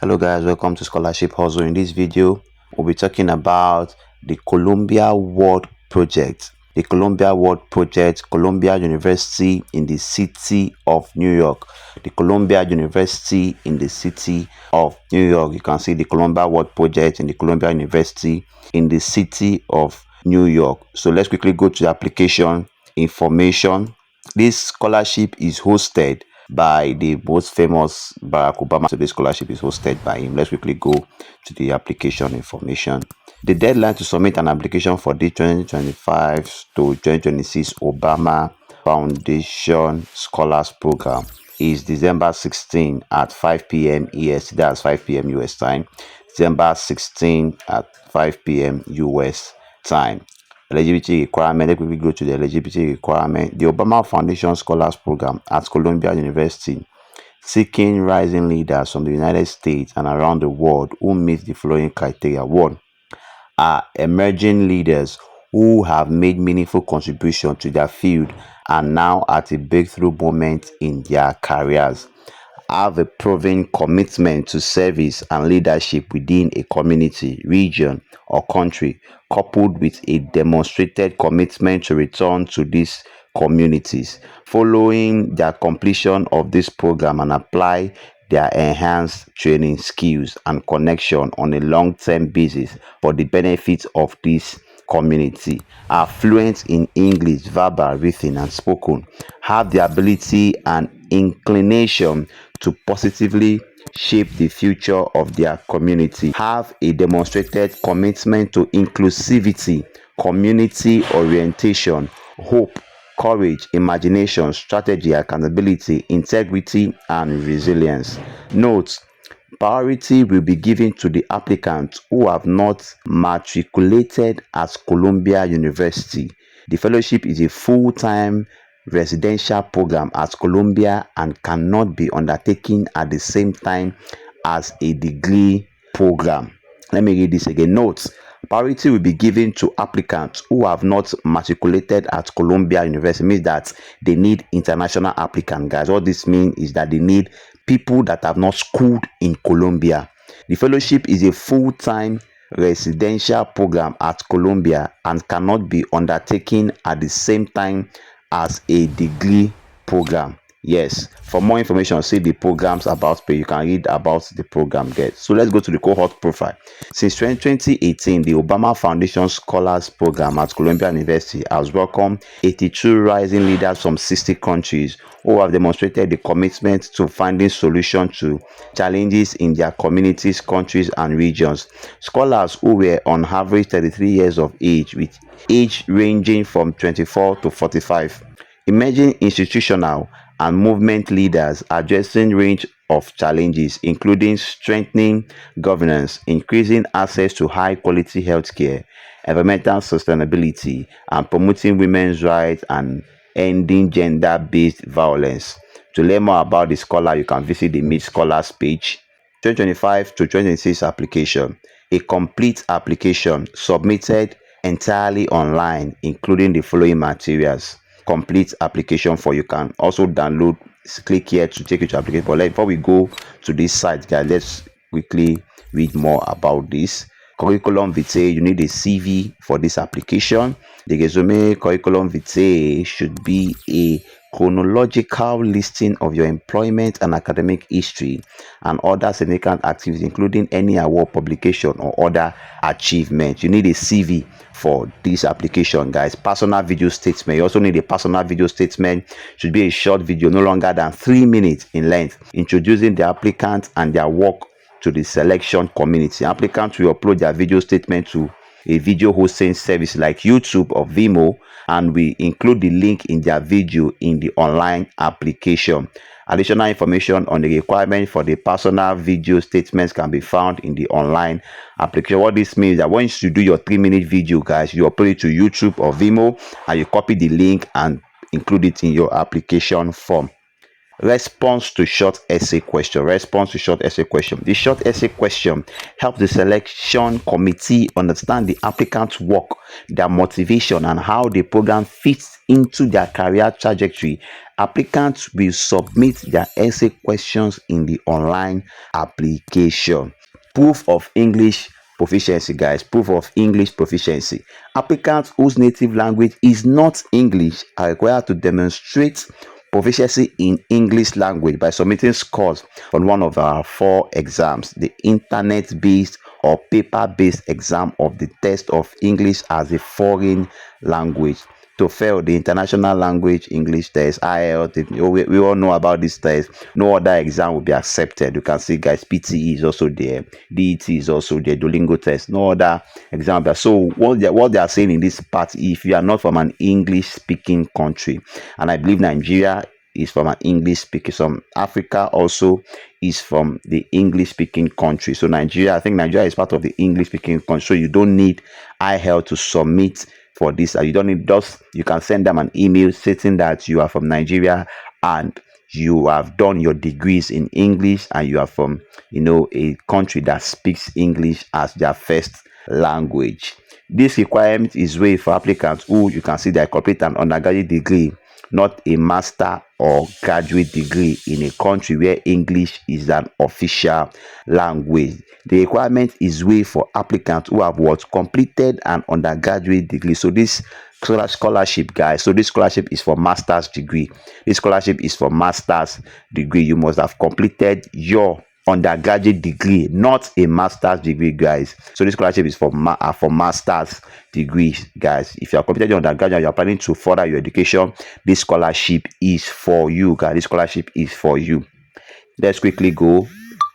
Hello guys, welcome to Scholarship Hustle. In this video, we'll be talking about the Columbia World Project. The Columbia World Project, Columbia University in the city of New York. The Columbia University in the city of New York. You can see the Columbia World Project in the Columbia University in the city of New York. So let's quickly go to the application information. This scholarship is hosted by the most famous Barack Obama. So this scholarship is hosted by him. Let's quickly go to the application information. The deadline to submit an application for the 2025 to 2026 Obama Foundation Scholars Program is December 16 at 5 p.m. EST. That's 5 p.m. US time. December 16 at 5 p.m. US time. Eligibility requirement. Let me go to the eligibility requirement. The Obama Foundation Scholars Program at Columbia University, seeking rising leaders from the United States and around the world who meet the following criteria. 1. Are emerging leaders who have made meaningful contribution to their field and now at a breakthrough moment in their careers. Have a proven commitment to service and leadership within a community, region, or country, coupled with a demonstrated commitment to return to these communities following their completion of this program and apply their enhanced training skills and connection on a long-term basis for the benefit of this community. Are fluent in English, verbal, written, and spoken. Have the ability and inclination to positively shape the future of their community. Have a demonstrated commitment to inclusivity, community orientation, hope, courage, imagination, strategy, accountability, integrity, and resilience. Note: priority will be given to the applicants who have not matriculated at Columbia University. The fellowship is a full-time residential program at Columbia and cannot be undertaken at the same time as a degree program. Let me read this again. Note: priority will be given to applicants who have not matriculated at Columbia University. Means that they need international applicants, guys. What this means is that they need people that have not schooled in Columbia. The fellowship is a full-time residential program at Columbia and cannot be undertaken at the same time as a degree program. Yes, for more information, see the programs about page. You can read about the program there. So let's go to the cohort profile. Since 2018, the Obama Foundation Scholars Program at Columbia University has welcomed 82 rising leaders from 60 countries who have demonstrated the commitment to finding solutions to challenges in their communities, countries, and regions. Scholars who were on average 33 years of age, with age ranging from 24 to 45. Emerging institutional and movement leaders addressing range of challenges, including strengthening governance, increasing access to high-quality healthcare, environmental sustainability, and promoting women's rights and ending gender-based violence. To learn more about the scholar, you can visit the Meet Scholars page. 2025 to 2026 application. A complete application submitted entirely online, including the following materials. Complete application form. You can also download. Click here to take you to application. But before we go to this site, guys, let's quickly read more about this. Curriculum vitae. You need a CV for this application. The resume curriculum vitae should be a chronological listing of your employment and academic history and other significant activities, including any award, publication, or other achievements. You need a CV for this application, guys. Personal video statement. You also need a personal video statement. Should be a short video, no longer than 3 minutes in length, introducing the applicant and their work to the selection community. Applicants will upload their video statement to a video hosting service like YouTube or Vimeo, and we include the link in their video in the online application. Additional information on the requirement for the personal video statements can be found in the online application. What this means is that once you do your 3-minute video, guys, you upload it to YouTube or Vimeo and you copy the link and include it in your application form. Response to short essay question. Response to short essay question. The short essay question helps the selection committee understand the applicant's work, their motivation, and how the program fits into their career trajectory Applicants will submit their essay questions in the online application. Proof of English proficiency, guys. Proof of English proficiency. Applicants whose native language is not English are required to demonstrate proficiency in English language by submitting scores on one of our 4 exams: the internet-based or paper-based exam of the test of English as a foreign language, TOEFL, the international language English test, IELTS. We all know about this test. No other exam will be accepted. You can see, guys, PTE is also there, DET is also there, Duolingo test. No other exam. So what they are saying in this part, if you are not from an English speaking country, and I believe Nigeria is from an English speaking, some Africa also is from the English speaking country. So Nigeria, I think Nigeria is part of the English speaking country. So you don't need IELTS to submit for this. You don't need just, you can send them an email stating that you are from Nigeria and you have done your degrees in English and you are from, a country that speaks English as their first language. This requirement is waived for applicants who, you can see, they complete an undergraduate degree, not a master or graduate degree, in a country where English is an official language. The requirement is waived for applicants who have completed an undergraduate degree. So this scholarship, guys, so this scholarship is for master's degree. This scholarship is for master's degree. You must have completed your undergraduate degree, not a master's degree, guys. So this scholarship is for master's degrees, guys. If you are completed your undergraduate and you are planning to further your education, this scholarship is for you, guys. This scholarship is for you. Let's quickly go.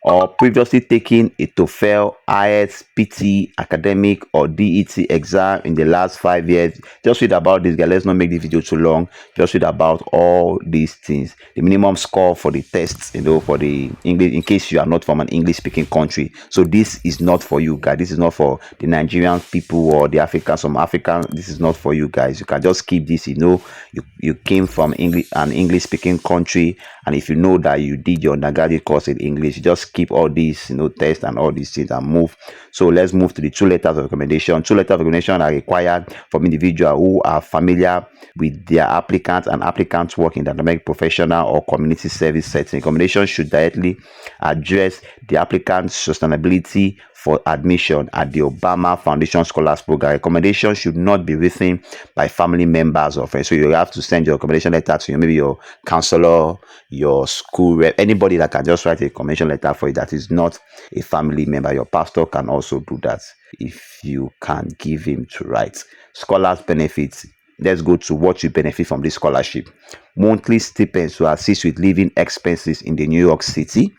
Or previously taken a TOEFL, IELTS, PT, academic, or DET exam in the last 5 years. Just read about this, guys. Let's not make the video too long. Just read about all these things. The minimum score for the tests, for the English, in case you are not from an English-speaking country. So this is not for you, guys. This is not for the Nigerian people or the Africans. Some Africans, this is not for you, guys. You can just keep this. You came from an English-speaking country, and if you know that you did your undergraduate course in English, just keep all these tests and all these things and move. So let's move to the 2 letters of recommendation. 2 letters of recommendation are required from individuals who are familiar with their applicants and applicants work in the academic, professional, or community service setting. Recommendation should directly address the applicant's sustainability for admission at the Obama Foundation Scholars Program. Recommendation should not be written by family members or friends. So you have to send your recommendation letter to maybe your counselor, your school rep, anybody that can just write a recommendation letter for you that is not a family member. Your pastor can also do that if you can give him to write. Scholars benefits. Let's go to what you benefit from this scholarship. Monthly stipends to assist with living expenses in the New York City.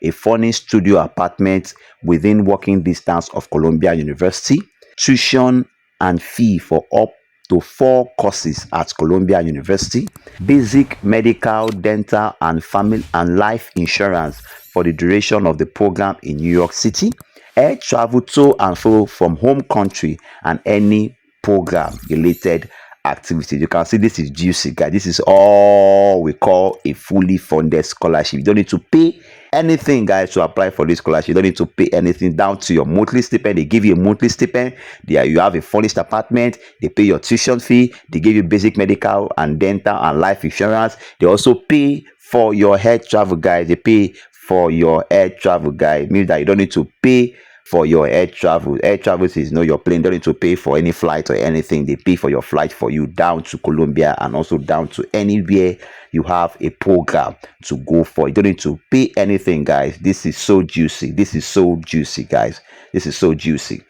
A furnished studio apartment within walking distance of Columbia University. Tuition and fee for up to 4 courses at Columbia University. Basic medical, dental, and family and life insurance for the duration of the program in New York City. Air travel to and fro from home country and any program related activities. You can see this is juicy, guys. This is all we call a fully funded scholarship. You don't need to pay anything, guys, to apply for this scholarship. You don't need to pay anything down to your monthly stipend. They give you a monthly stipend. You have a furnished apartment. They pay your tuition fee. They give you basic medical and dental and life insurance. They also pay for your air travel, guys. They pay for your air travel, guys. It means that you don't need to pay for your air travel. Air travel is your plane. Don't need to pay for any flight or anything. They pay for your flight for you down to Colombia and also down to anywhere you have a program to go for. You don't need to pay anything, guys. This is so juicy. This is so juicy, guys. This is so juicy.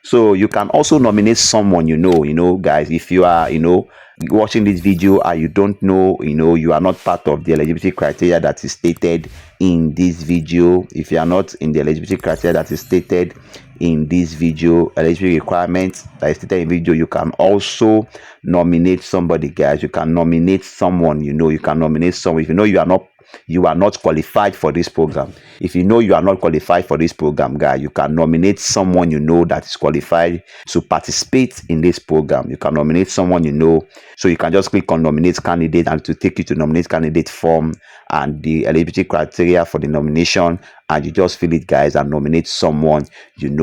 So you can also nominate someone, guys, if you are, watching this video and you don't know, you are not part of the eligibility criteria that is stated in this video. If you are not in the eligibility criteria that is stated in this video, eligibility requirements that is stated in video, you can also nominate somebody, guys. You can nominate someone, you can nominate someone. If you are not qualified for this program. If you know you are not qualified for this program, guys, you can nominate someone that is qualified to participate in this program. You can nominate someone so you can just click on nominate candidate and to take you to nominate candidate form and the eligibility criteria for the nomination, and you just fill it, guys, and nominate someone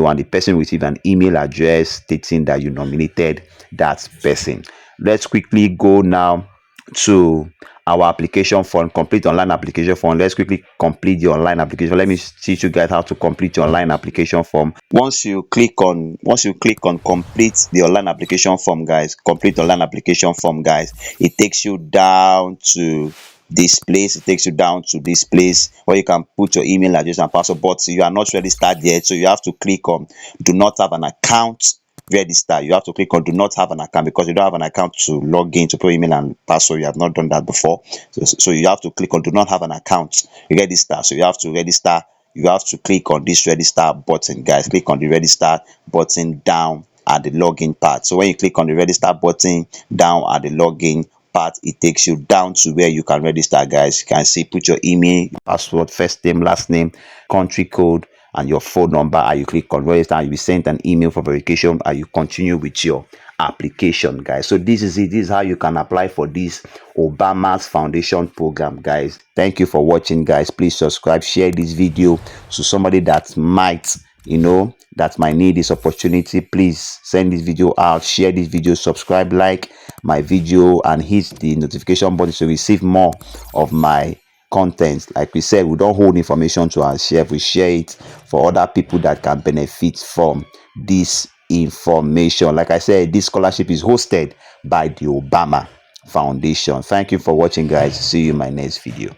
and the person will receive an email address stating that you nominated that person. Let's quickly go now to our application form, complete online application form. Let's quickly complete the online application. Let me teach you guys how to complete your online application form. Once you click on complete the online application form, guys, complete online application form, guys, it takes you down to this place. It takes you down to this place where you can put your email address and password, but you are not registered yet, so you have to click on do not have an account register. You have to click on do not have an account, because you don't have an account to log in to put email and password. You have not done that before, so you have to click on do not have an account register. So you have to register. You have to click on this register button, guys. Click on the register button down at the login part. So when you click on the register button down at the login part, it takes you down to where you can register, guys. You can see, put your email, password, first name, last name, country code, and your phone number, and you click on register, and you'll be sent an email for verification, and you continue with your application, guys. So this is it. This is how you can apply for this Obama's Foundation program, guys. Thank you for watching, guys. Please subscribe, share this video to somebody that might, that might need this opportunity. Please send this video out, share this video, subscribe, like my video, and hit the notification button to receive more of my content. Like we said, we don't hold information to ourselves. We share it for other people that can benefit from this information. Like I said, this scholarship is hosted by the Obama Foundation. Thank you for watching, guys. See you in my next video.